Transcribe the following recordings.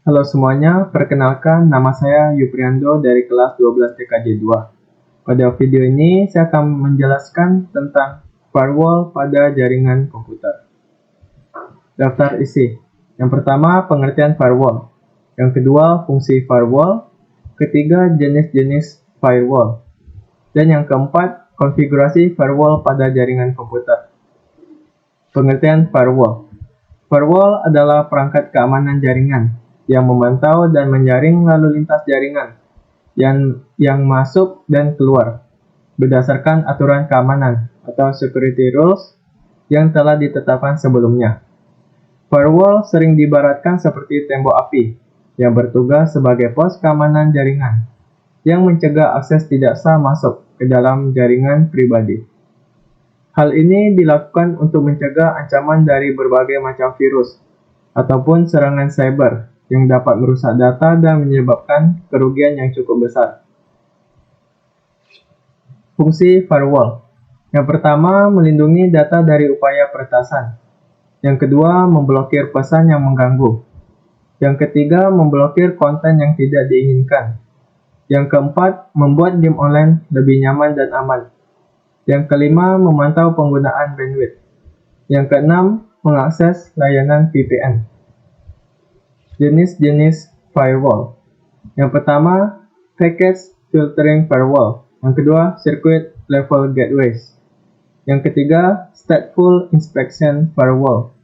Halo semuanya, perkenalkan nama saya Yupriando dari kelas 12 TKJ 2. Pada video ini saya akan menjelaskan tentang firewall pada jaringan komputer. Daftar isi. Yang pertama, pengertian firewall. Yang kedua, fungsi firewall. Ketiga, jenis-jenis firewall. Dan yang keempat, konfigurasi firewall pada jaringan komputer. Pengertian firewall. Firewall adalah perangkat keamanan jaringan yang memantau dan menjaring lalu lintas jaringan yang masuk dan keluar berdasarkan aturan keamanan atau security rules yang telah ditetapkan sebelumnya. Firewall sering diibaratkan seperti tembok api yang bertugas sebagai pos keamanan jaringan yang mencegah akses tidak sah masuk ke dalam jaringan pribadi. Hal ini dilakukan untuk mencegah ancaman dari berbagai macam virus ataupun serangan cyber yang dapat merusak data dan menyebabkan kerugian yang cukup besar. Fungsi firewall. Yang pertama, melindungi data dari upaya peretasan. Yang kedua, memblokir pesan yang mengganggu. Yang ketiga, memblokir konten yang tidak diinginkan. Yang keempat, membuat game online lebih nyaman dan aman. Yang kelima, memantau penggunaan bandwidth. Yang keenam, mengakses layanan VPN. Jenis-jenis firewall. Yang pertama, package filtering firewall. Yang kedua, circuit level gateways. Yang ketiga, stateful inspection firewall.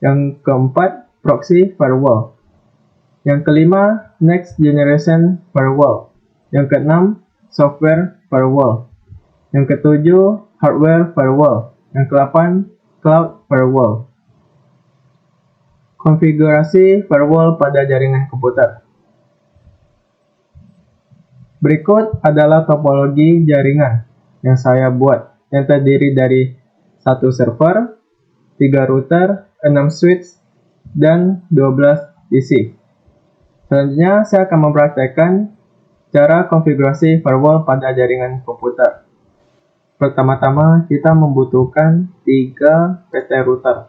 Yang keempat, proxy firewall. Yang kelima, next generation firewall. Yang keenam, software firewall. Yang ketujuh, hardware firewall. Yang kedelapan, cloud firewall. Konfigurasi firewall pada jaringan komputer. Berikut adalah topologi jaringan yang saya buat, yang terdiri dari 1 server, 3 router, 6 switch, dan 12 PC. Selanjutnya, saya akan mempraktekkan cara konfigurasi firewall pada jaringan komputer. Pertama-tama, kita membutuhkan 3 PT router.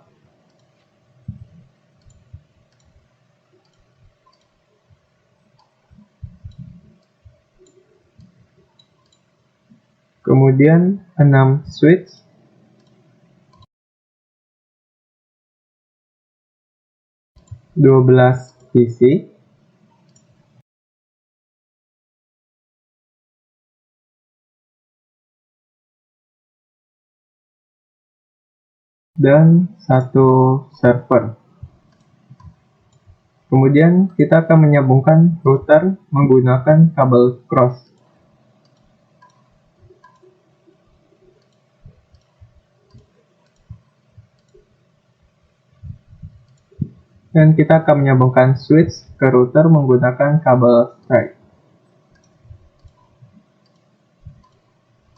Kemudian 6 switch, (12 PC), dan 1 server. Kemudian kita akan menyambungkan router menggunakan kabel cross. Dan kita akan menyambungkan switch ke router menggunakan kabel straight.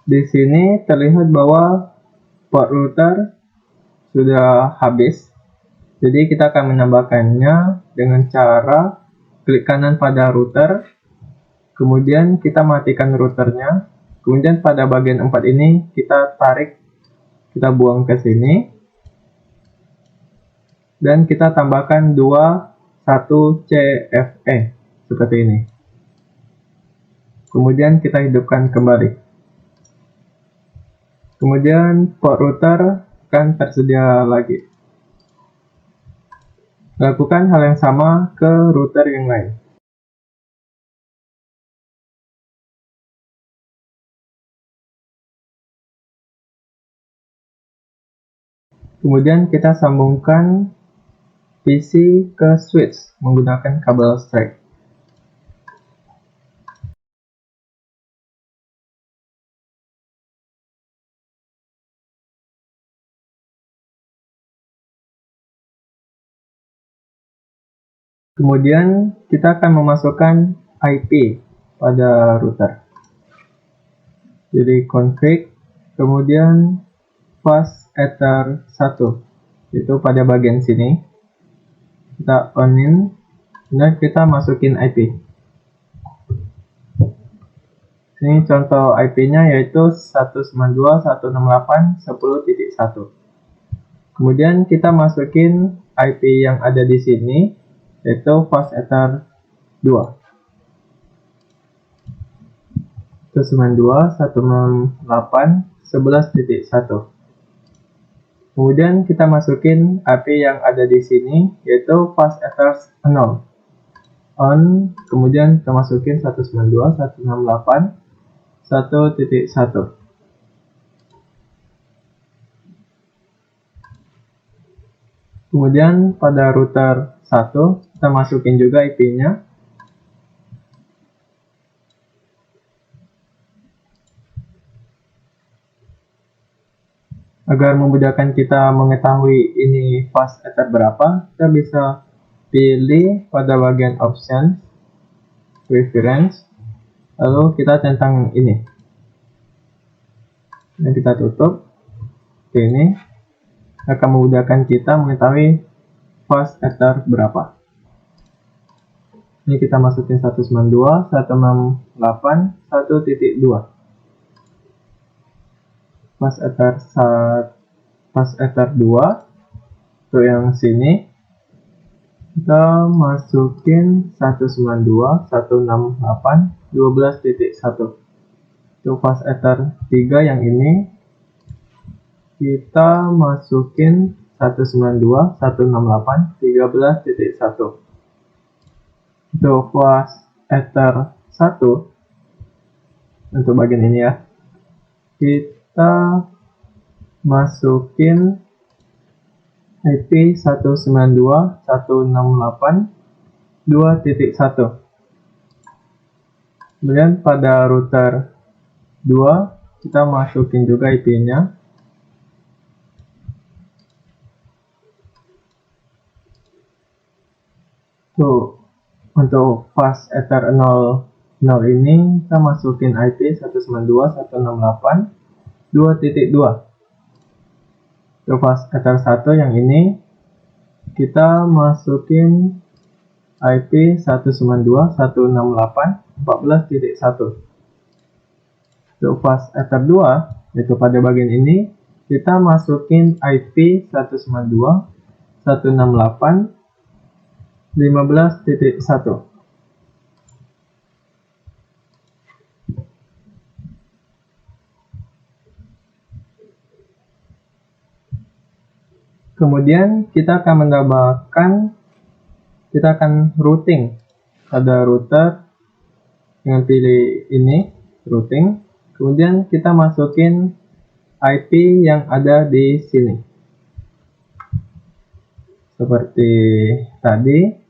Di sini terlihat bahwa port router sudah habis. Jadi kita akan menambahkannya dengan cara klik kanan pada router, kemudian kita matikan routernya, kemudian pada bagian 4 ini kita tarik, kita buang ke sini, dan kita tambahkan 1 CFE seperti ini. Kemudian kita hidupkan kembali. Kemudian port router akan tersedia lagi. Lakukan hal yang sama ke router yang lain. Kemudian kita sambungkan PC ke switch menggunakan kabel straight. Kemudian kita akan memasukkan IP pada router. Jadi config, kemudian fast ether 1, itu pada bagian sini. Kita onin, dan kita masukin IP. Ini contoh IP-nya yaitu 192.168.10.1. Kemudian kita masukin IP yang ada di sini, yaitu fast ether 2. 192.168.11.1. Kemudian kita masukin IP yang ada di sini, yaitu fast ether 0. On, kemudian kita masukin 192.168.1.1. Kemudian pada router 1, kita masukin juga IP-nya. Agar memudahkan kita mengetahui ini fast ether berapa, kita bisa pilih pada bagian option, preference, lalu kita centang ini. Dan kita tutup. Ini akan memudahkan kita mengetahui fast ether berapa. Ini kita masukin 192.168.1.2. Fast ether 2 untuk yang sini kita masukin 192.168.12.1. Untuk fast ether 3 yang ini kita masukin 192.168.13.1. Untuk fast ether 1 untuk bagian ini ya, kita masukin IP 192.168.2.1. Kemudian pada router 2 kita masukin juga IP-nya. Tuh, untuk fast ether 0 ini kita masukin IP 192.168.2.2. Untuk fast ether 1 yang ini kita masukin IP 192.168.14.1. Untuk fast ether 2, yaitu pada bagian ini kita masukin IP 192.168.15.1. Kemudian kita akan routing pada router dengan pilih ini, routing. Kemudian kita masukin IP yang ada di sini. Seperti tadi,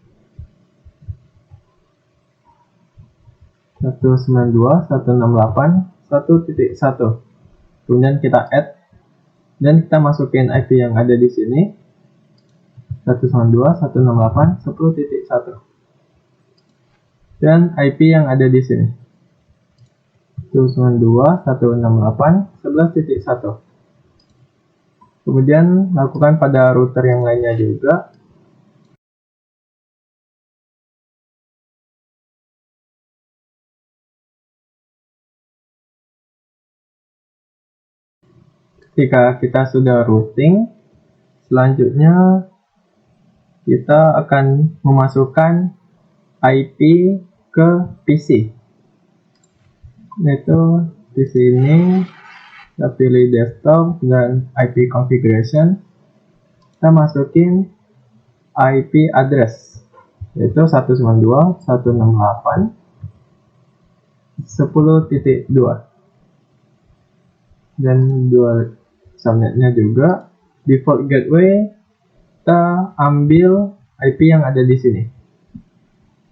192.168.1.1. Kemudian kita add dan kita masukin IP yang ada di sini, 192.168.10.1. Dan IP yang ada di sini, 192.168.11.1. Kemudian lakukan pada router yang lainnya juga. Ketika kita sudah routing, selanjutnya kita akan memasukkan IP ke PC. Yaitu di sini kita pilih desktop dan IP configuration. Kita masukin IP address, yaitu 192.168.10.2. Dan dual subnetnya juga. Default gateway kita ambil IP yang ada di sini,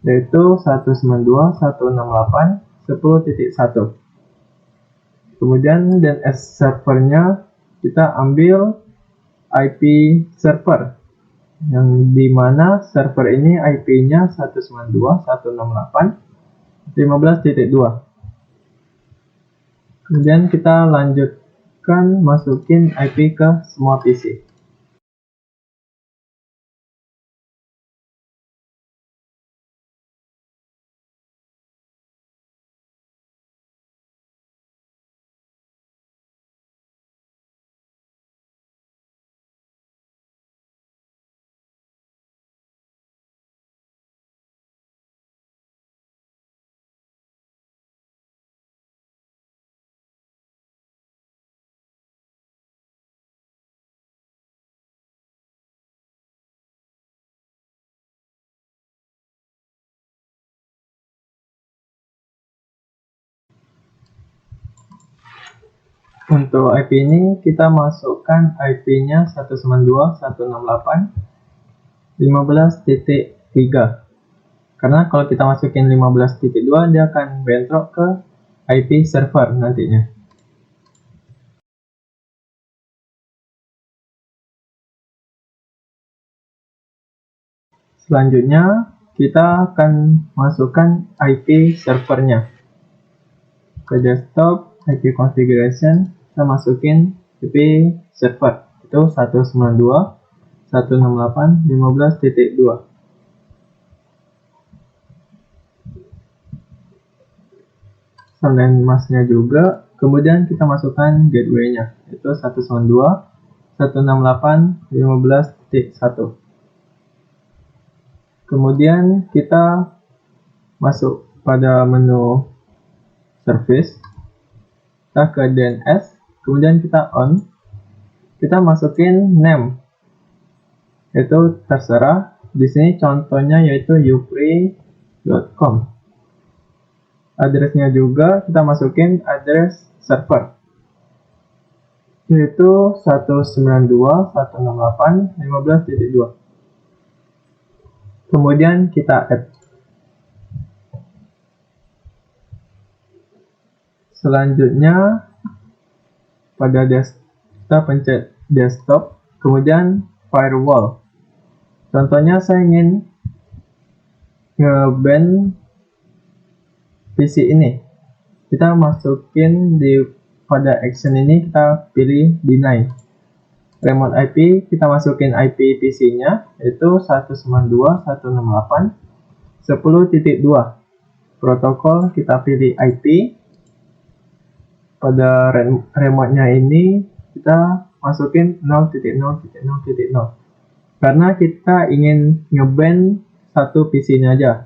yaitu 192.168.10.1. Kemudian DNS servernya kita ambil IP server, yang dimana server ini IP-nya 192.168.15.2. Kemudian kita lanjutkan masukin IP ke semua PC. Untuk IP ini kita masukkan IP-nya 192.168.15.3. Karena kalau kita masukin 15.2 dia akan bentrok ke IP server nantinya. Selanjutnya kita akan masukkan IP servernya ke desktop. IP configuration kita masukin IP server itu 192.168.15.2. Selain masnya juga, kemudian kita masukkan gateway-nya itu 192.168.15.1. Kemudian kita masuk pada menu service, kita ke DNS, kemudian kita on, kita masukin name, itu terserah. Di sini contohnya yaitu upre.com. Addressnya juga kita masukin address server, yaitu 192.168.15.2. Kemudian kita add. Selanjutnya pada kita pencet desktop, kemudian firewall. Contohnya saya ingin nge-ban PC ini, kita masukin pada action ini, kita pilih deny. Remote IP kita masukin IP PC-nya yaitu 192.168.10.2. Protokol kita pilih IP. Pada remote-nya ini kita masukin 0.0.0.0 karena kita ingin nge-ban satu PC-nya aja.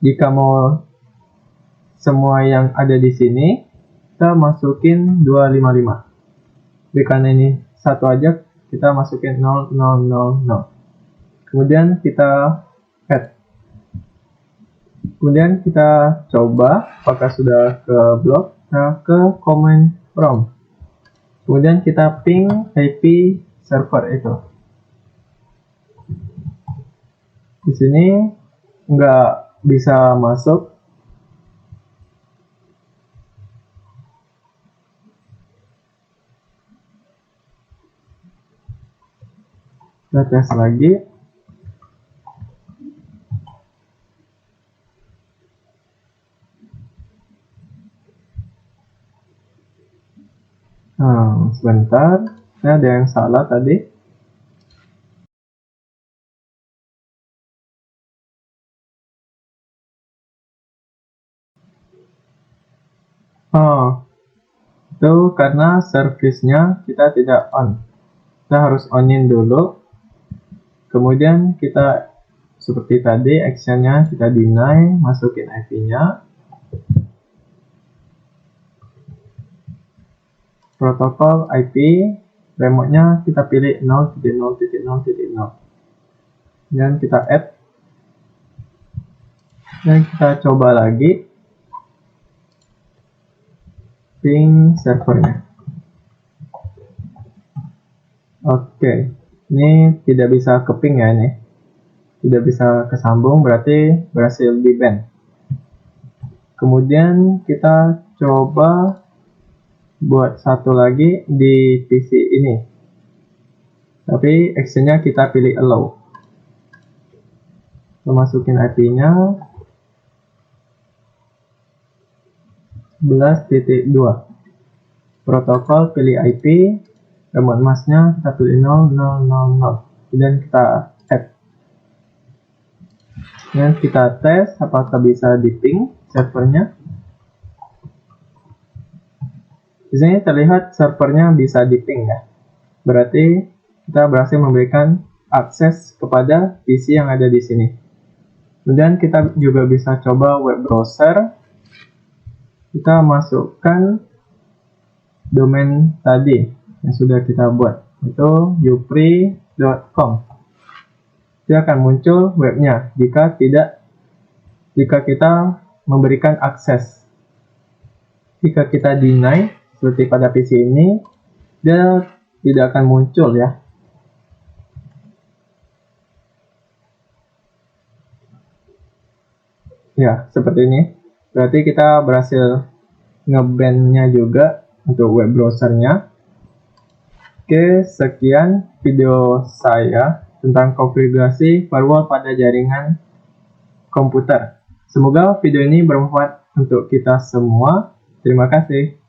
Jika mau semua yang ada di sini, kita masukin 255. Karena ini satu aja, kita masukin 0000. Kemudian kita add. Kemudian kita coba apakah sudah ke blok. Nah, ke command prompt. Kemudian kita ping IP server itu. Di sini nggak bisa masuk. Kita tes lagi. Sebentar, ini ada yang salah tadi. Itu karena service-nya kita tidak on. Kita harus onin dulu. Kemudian kita seperti tadi, action-nya kita deny, masukin IP-nya. Protokol IP, remote-nya kita pilih 0.0.0.0. Dan kita add. Dan kita coba lagi ping servernya. Oke, ini tidak bisa ke ping ya ini. Tidak bisa kesambung, berarti berhasil di ban. Kemudian kita coba buat satu lagi di PC ini, tapi actionnya kita pilih allow. Kita masukin IP-nya 11.2. Protokol pilih IP, remote mask-nya kita pilih 0000, dan kita add. Dan kita tes apakah bisa di ping servernya. Di sini terlihat servernya bisa di ping ya. Berarti kita berhasil memberikan akses kepada PC yang ada di sini. Kemudian kita juga bisa coba web browser. Kita masukkan domain tadi yang sudah kita buat, itu upre.com. Dia akan muncul webnya jika kita memberikan akses. Jika kita deny seperti pada PC ini, dia tidak akan muncul ya. Ya, seperti ini. Berarti kita berhasil nge-ban-nya juga untuk web browsernya. Oke, sekian video saya tentang konfigurasi firewall pada jaringan komputer. Semoga video ini bermanfaat untuk kita semua. Terima kasih.